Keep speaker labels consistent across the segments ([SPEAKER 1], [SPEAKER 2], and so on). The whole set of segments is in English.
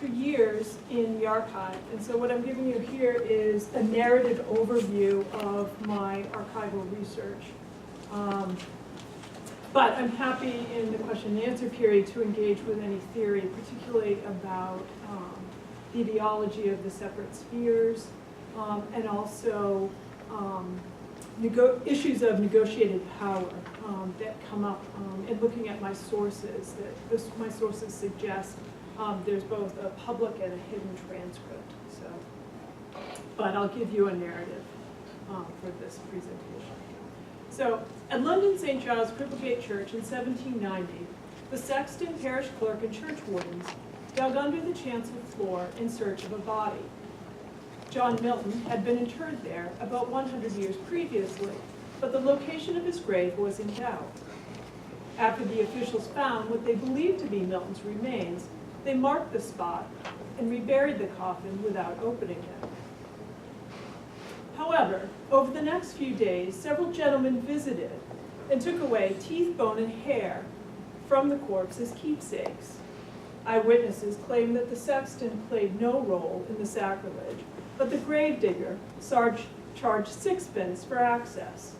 [SPEAKER 1] for years in the archive, and so what I'm giving you here is a narrative overview of my archival research. But I'm happy in the question and answer period to engage with any theory, particularly about the ideology of the separate spheres, and also issues of negotiated power that come up in looking at my sources. My sources suggest there's both a public and a hidden transcript. But I'll give you a narrative for this presentation. So, at London St. Giles Cripplegate Church in 1790, the sexton, parish clerk, and church wardens dug under the chancel floor in search of a body. John Milton had been interred there about 100 years previously, but the location of his grave was in doubt. After the officials found what they believed to be Milton's remains, they marked the spot and reburied the coffin without opening it. However, over the next few days, several gentlemen visited and took away teeth, bone, and hair from the corpse as keepsakes. Eyewitnesses claimed that the sexton played no role in the sacrilege, but the gravedigger charged 6 pence for access.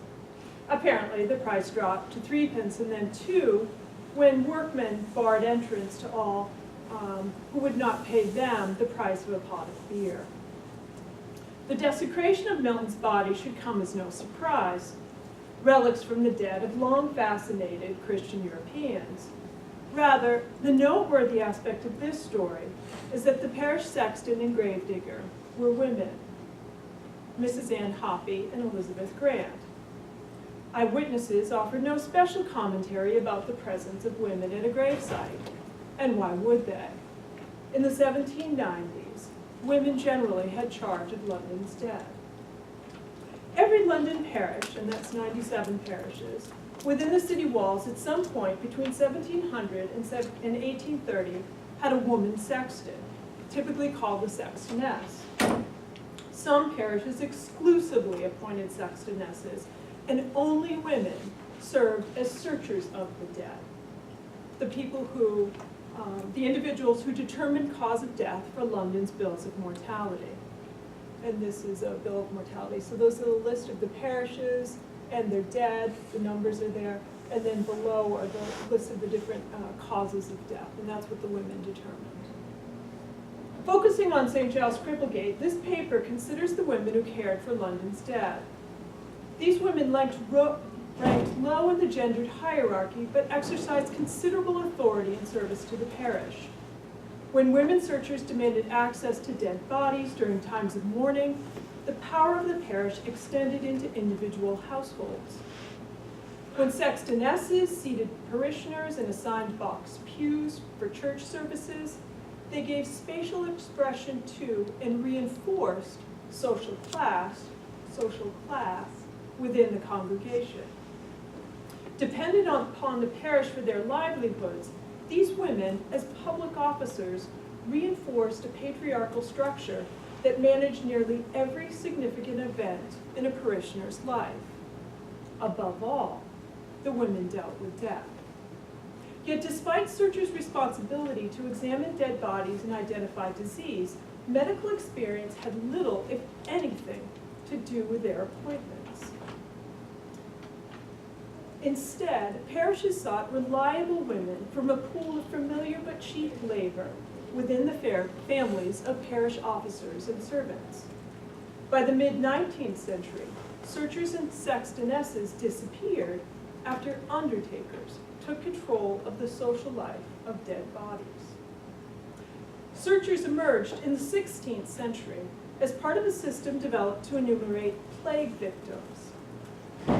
[SPEAKER 1] Apparently, the price dropped to 3 pence and then 2 when workmen barred entrance to all who would not pay them the price of a pot of beer. The desecration of Milton's body should come as no surprise. Relics from the dead have long fascinated Christian Europeans. Rather, the noteworthy aspect of this story is that the parish sexton and gravedigger were women, Mrs. Ann Hoppy and Elizabeth Grant. Eyewitnesses offered no special commentary about the presence of women at a gravesite, and why would they? In the 1790s, women generally had charge of London's dead. Every London parish, and that's 97 parishes, within the city walls at some point between 1700 and 1830 had a woman sexton, typically called a sextoness. Some parishes exclusively appointed sextonesses, and only women served as searchers of the dead. The individuals who determined cause of death for London's bills of mortality. And this is a bill of mortality. So those are the list of the parishes and their dead, the numbers are there, and then below are the list of the different causes of death, and that's what the women determined. Focusing on St. Giles Cripplegate, this paper considers the women who cared for London's dead. These women ranked low in the gendered hierarchy, but exercised considerable authority in service to the parish. When women searchers demanded access to dead bodies during times of mourning, the power of the parish extended into individual households. When sextonesses seated parishioners in assigned box pews for church services, they gave spatial expression to and reinforced social class within the congregation. Dependent upon the parish for their livelihoods, these women, as public officers, reinforced a patriarchal structure that managed nearly every significant event in a parishioner's life. Above all, the women dealt with death. Yet despite searchers' responsibility to examine dead bodies and identify disease, medical experience had little, if anything, to do with their appointments. Instead, parishes sought reliable women from a pool of familiar but cheap labor within the families of parish officers and servants. By the mid-19th century, searchers and sextonesses disappeared after undertakers took control of the social life of dead bodies. Searchers emerged in the 16th century as part of a system developed to enumerate plague victims.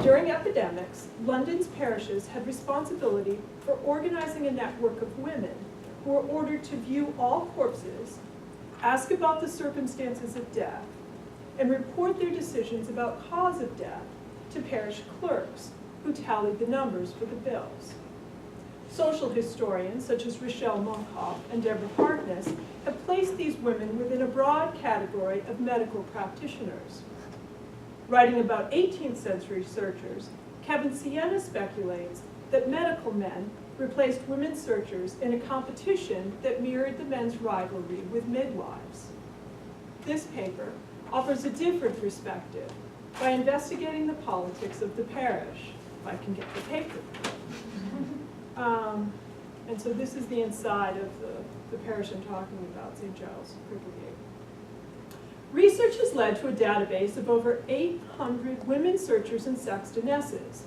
[SPEAKER 1] During epidemics, London's parishes had responsibility for organizing a network of women who were ordered to view all corpses, ask about the circumstances of death, and report their decisions about cause of death to parish clerks who tallied the numbers for the bills. Social historians such as Rochelle Monkoff and Deborah Harkness have placed these women within a broad category of medical practitioners. Writing about 18th century searchers, Kevin Sienna speculates that medical men replaced women searchers in a competition that mirrored the men's rivalry with midwives. This paper offers a different perspective by investigating the politics of the parish, if I can get the paper. And so this is the inside of the parish I'm talking about, St. Giles Cripplegate. Research has led to a database of over 800 women searchers and sextonesses,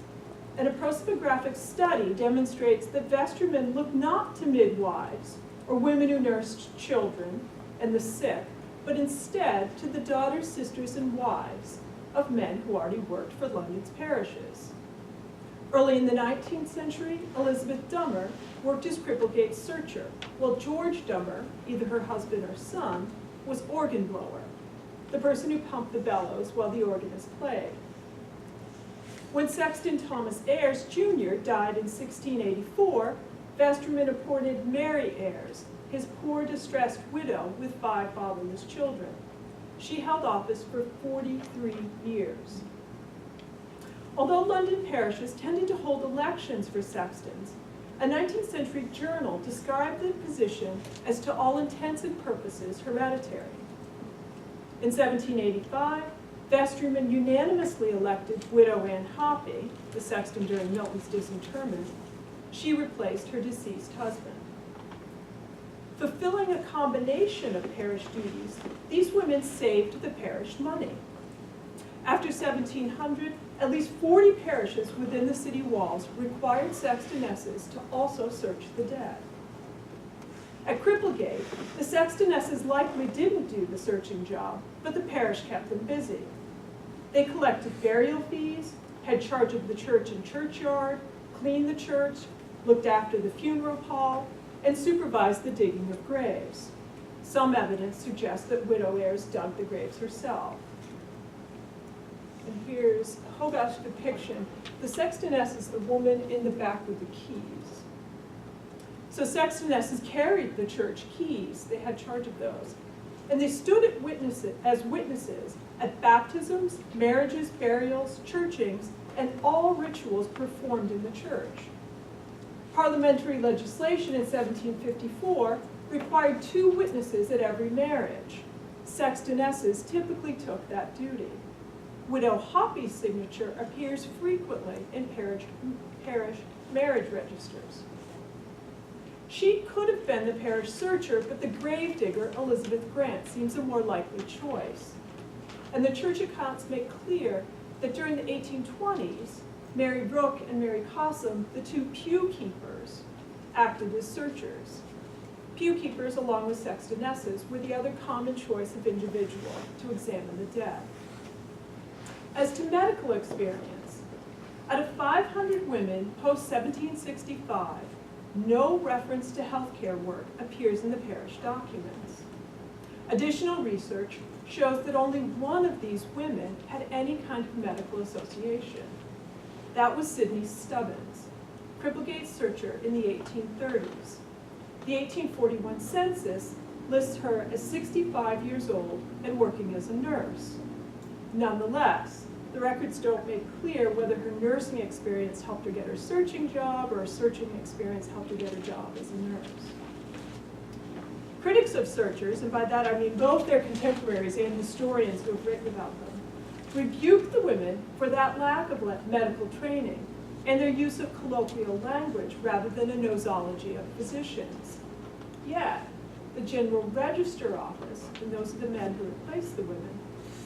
[SPEAKER 1] and a prosopographic study demonstrates that vestrymen look not to midwives or women who nursed children and the sick, but instead to the daughters, sisters, and wives of men who already worked for London's parishes. Early in the 19th century, Elizabeth Dummer worked as Cripplegate's searcher, while George Dummer, either her husband or son, was organ blower, the person who pumped the bellows while the organist played. When Sexton Thomas Ayres, Jr. died in 1684, vestryman appointed Mary Ayres, his poor, distressed widow with 5 fatherless children. She held office for 43 years. Although London parishes tended to hold elections for sextons, a 19th century journal described the position as to all intents and purposes hereditary. In 1785, vestrymen unanimously elected widow Anne Hoppy, the sexton during Milton's disinterment. She replaced her deceased husband. Fulfilling a combination of parish duties, these women saved the parish money. After 1700, at least 40 parishes within the city walls required sextonesses to also search the dead. At Cripplegate, the sextonesses likely didn't do the searching job, but the parish kept them busy. They collected burial fees, had charge of the church and churchyard, cleaned the church, looked after the funeral hall, and supervised the digging of graves. Some evidence suggests that widow Ayres dug the graves herself. And here's Hogarth's depiction. The sextoness is the woman in the back with the keys. So sextonesses carried the church keys. They had charge of those. And they stood as witnesses at baptisms, marriages, burials, churchings, and all rituals performed in the church. Parliamentary legislation in 1754 required 2 witnesses at every marriage. Sextonesses typically took that duty. Widow Hoppy's signature appears frequently in parish marriage registers. She could have been the parish searcher, but the gravedigger, Elizabeth Grant, seems a more likely choice. And the church accounts make clear that during the 1820s, Mary Brooke and Mary Cossum, the 2 pew keepers, acted as searchers. Pew keepers, along with sextonesses, were the other common choice of individual to examine the dead. As to medical experience, out of 500 women post-1765, no reference to healthcare work appears in the parish documents. Additional research shows that only one of these women had any kind of medical association. That was Sidney Stubbins, Cripplegate's searcher in the 1830s. The 1841 census lists her as 65 years old and working as a nurse. Nonetheless, the records don't make clear whether her nursing experience helped her get her searching job or her searching experience helped her get a job as a nurse. Critics of searchers, and by that I mean both their contemporaries and historians who have written about them, rebuke the women for that lack of medical training and their use of colloquial language rather than a nosology of physicians. Yet, the General Register Office, and those are the men who replaced the women,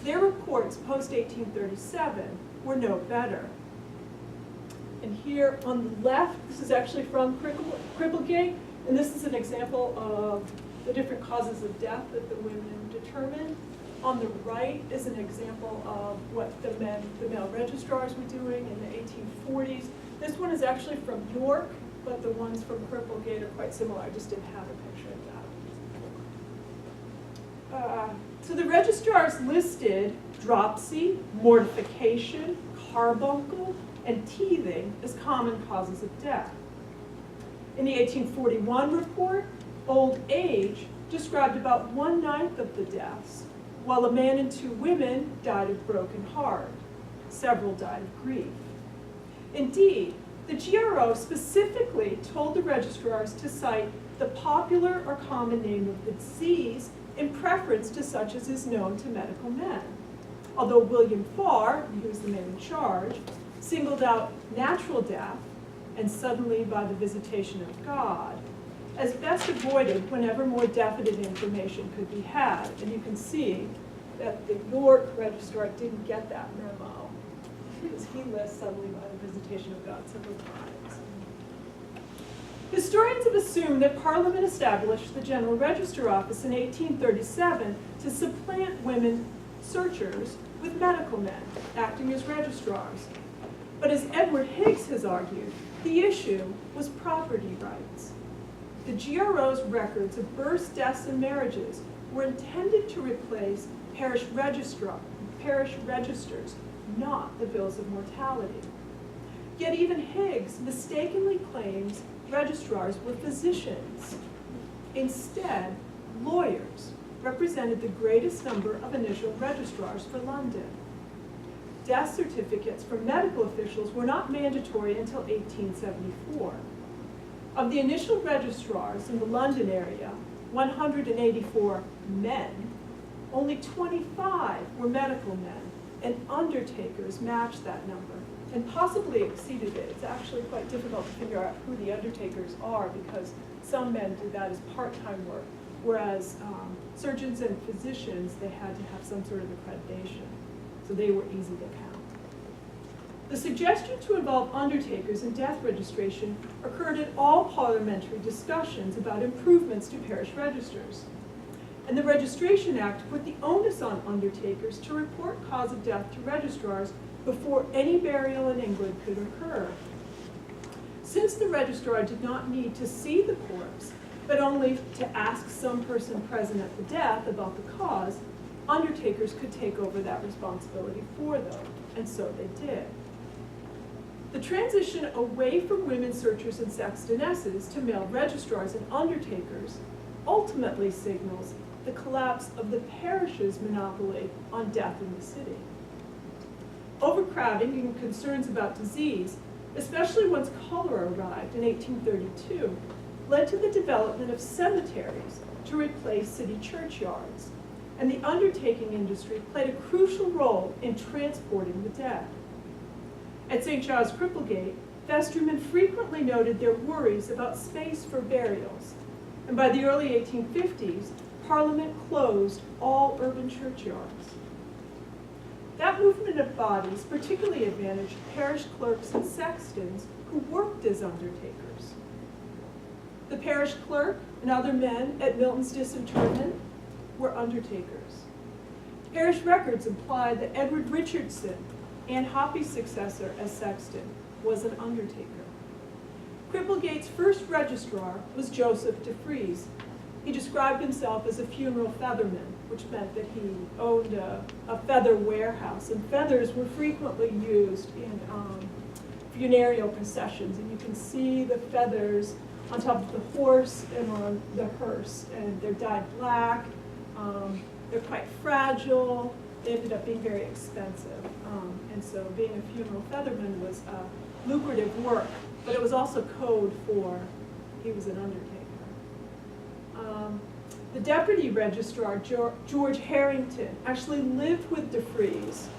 [SPEAKER 1] their reports post-1837 were no better. And here on the left, this is actually from Cripplegate, and this is an example of the different causes of death that the women determined. On the right is an example of what the male registrars were doing in the 1840s. This one is actually from York, but the ones from Cripplegate are quite similar. I just didn't have a picture of that. So the registrars listed dropsy, mortification, carbuncle, and teething as common causes of death. In the 1841 report, old age described about 1/9 of the deaths, while a man and 2 women died of broken heart. Several died of grief. Indeed, The GRO specifically told the registrars to cite the popular or common name of the disease in preference to such as is known to medical men. Although William Farr, who was the man in charge, singled out natural death and suddenly by the visitation of God as best avoided whenever more definite information could be had. And you can see that the York registrar didn't get that memo because he lists suddenly by the visitation of God several times. Historians have assumed that Parliament established the General Register Office in 1837 to supplant women searchers with medical men acting as registrars. But as Edward Higgs has argued, the issue was property rights. The GRO's records of births, deaths, and marriages were intended to replace parish registers, not the bills of mortality. Yet even Higgs mistakenly claims registrars were physicians. Instead, lawyers represented the greatest number of initial registrars for London. Death certificates for medical officials were not mandatory until 1874. Of the initial registrars in the London area, 184 men, only 25 were medical men, and undertakers matched that number, and possibly exceeded it. It's actually quite difficult to figure out who the undertakers are because some men did that as part-time work, whereas surgeons and physicians, they had to have some sort of accreditation, so they were easy to count. The suggestion to involve undertakers in death registration occurred at all parliamentary discussions about improvements to parish registers. And the Registration Act put the onus on undertakers to report cause of death to registrars before any burial in England could occur. Since the registrar did not need to see the corpse, but only to ask some person present at the death about the cause, undertakers could take over that responsibility for them, and so they did. The transition away from women searchers and sextonesses to male registrars and undertakers ultimately signals the collapse of the parish's monopoly on death in the city. Overcrowding and concerns about disease, especially once cholera arrived in 1832, led to the development of cemeteries to replace city churchyards, and the undertaking industry played a crucial role in transporting the dead. At St. Giles Cripplegate, vestrymen frequently noted their worries about space for burials, and by the early 1850s, Parliament closed all urban churchyards. That movement of bodies particularly advantaged parish clerks and sextons who worked as undertakers. The parish clerk and other men at Milton's disinterment were undertakers. Parish records imply that Edward Richardson, Anne Hoppy's successor as sexton, was an undertaker. Cripplegate's first registrar was Joseph de Vries. He described himself as a funeral featherman, which meant that he owned a feather warehouse, and feathers were frequently used in funereal processions, and you can see the feathers on top of the horse and on the hearse, and they're dyed black, they're quite fragile, they ended up being very expensive, and so being a funeral featherman was lucrative work, but it was also code for he was an undertaker. The deputy registrar, George Harrington, actually lived with de Vries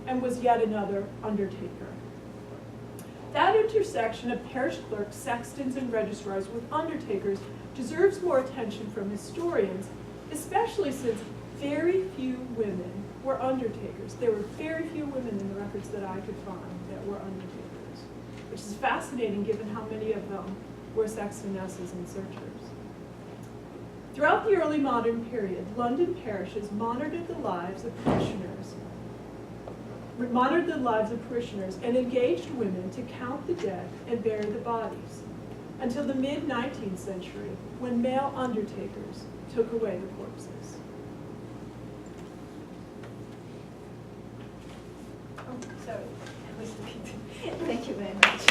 [SPEAKER 1] and was yet another undertaker. That intersection of parish clerks, sextons, and registrars with undertakers deserves more attention from historians, especially since very few women were undertakers. There were very few women in the records that I could find that were undertakers, which is fascinating given how many of them were sextonesses and searchers. Throughout the early modern period, London parishes monitored the lives of parishioners and engaged women to count the dead and bury the bodies, until the mid-19th century, when male undertakers took away the corpses.
[SPEAKER 2] Oh, sorry. Thank you very much.